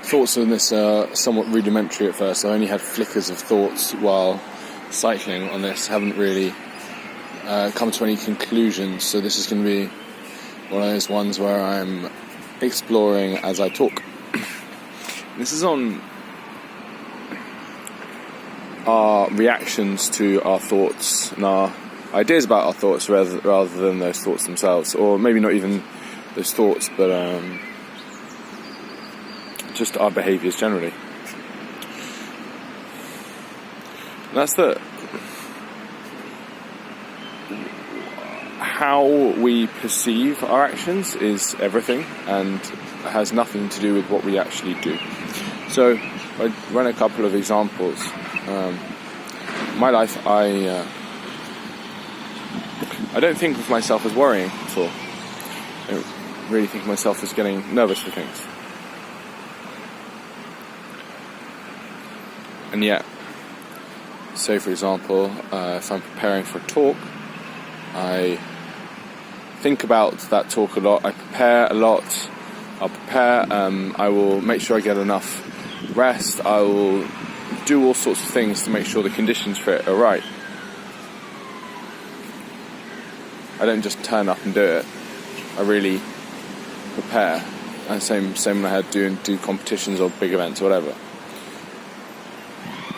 Thoughts on this are somewhat rudimentary at first. I only had flickers of thoughts while cycling on this. Haven't really come to any conclusions. So this is going to be one of those ones where I'm exploring as I talk. This is on our reactions to our thoughts and our ideas about our thoughts rather than those thoughts themselves, or maybe not even those thoughts, but just our behaviours generally. And that's how we perceive our actions is everything, and has nothing to do with what we actually do. So I run a couple of examples. My life, I don't think of myself as worrying at all. I don't really think of myself as getting nervous for things. And yet, say for example, if I'm preparing for a talk, I think about that talk a lot. I prepare a lot. I will make sure I get enough rest. I will do all sorts of things to make sure the conditions for it are right. I don't just turn up and do it. I really prepare. And same when I had to do competitions or big events or whatever.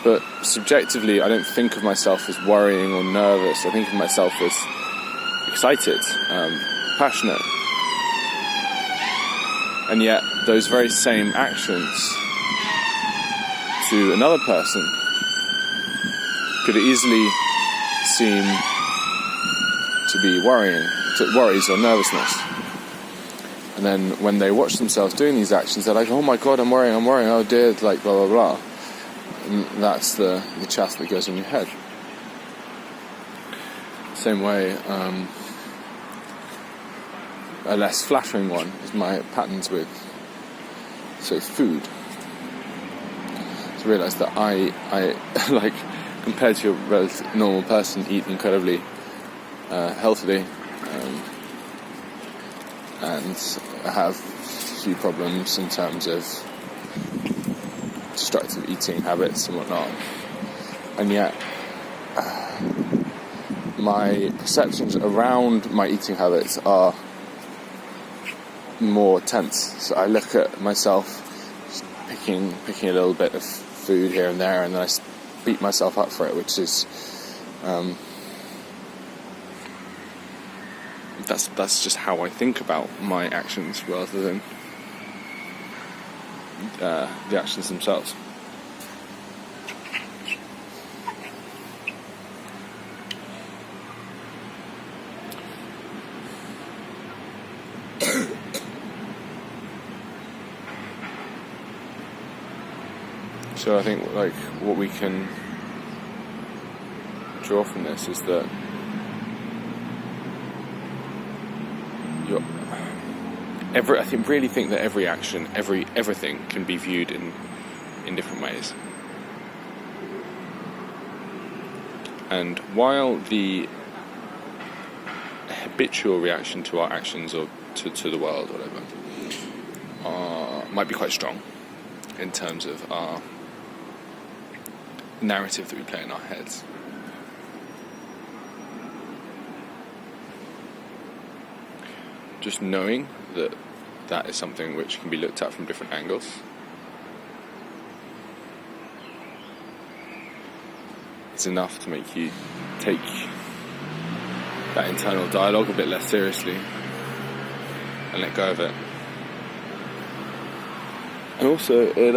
But subjectively, I don't think of myself as worrying or nervous. I think of myself as excited, passionate. And yet, those very same actions to another person could easily seem to be worries or nervousness. And then when they watch themselves doing these actions, they're like, oh my god, I'm worrying, oh dear, like blah blah blah. And that's the chat that goes in your head. Same way, a less flattering one is my patterns with, say, food. To realise that I like, compared to a relatively normal person, eat incredibly healthily, and have a few problems in terms of destructive eating habits and whatnot. And yet, my perceptions around my eating habits are more tense. So I look at myself just picking a little bit of food here and there, and then I beat myself up for it, which is that's just how I think about my actions rather than the actions themselves. So I think like what we can draw from this is that I really think that every action, everything can be viewed in different ways. And while the habitual reaction to our actions or to the world or whatever might be quite strong in terms of our narrative that we play in our heads, just knowing that is something which can be looked at from different angles is enough to make you take that internal dialogue a bit less seriously and let go of it. And also it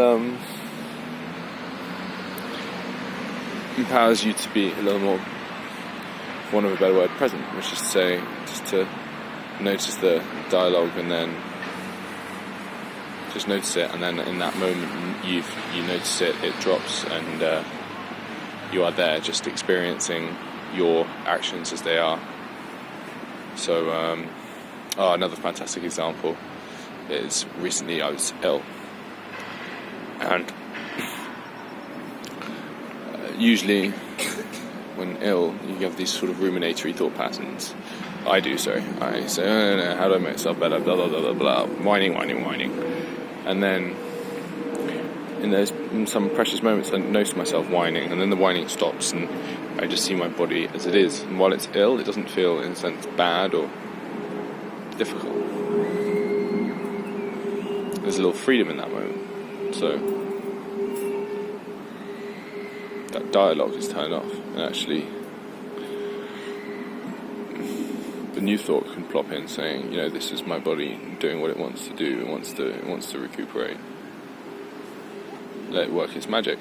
empowers you to be a little more, for want of a better word, present, which is to say, just to notice the dialogue and then just notice it, and then in that moment you notice it drops, and you are there just experiencing your actions as they are. So another fantastic example is recently I was ill, and usually when ill you have these sort of ruminatory thought patterns I say, oh, no, how do I make myself better, blah, blah, blah, blah, blah, whining. And then in some precious moments I notice myself whining, and then the whining stops, and I just see my body as it is. And while it's ill, it doesn't feel, in a sense, bad or difficult. There's a little freedom in that moment. So that dialogue is turned off, and actually the new thought can plop in saying, this is my body doing what it wants to do. It wants to recuperate. Let it work its magic.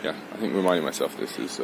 Yeah, I think reminding myself this is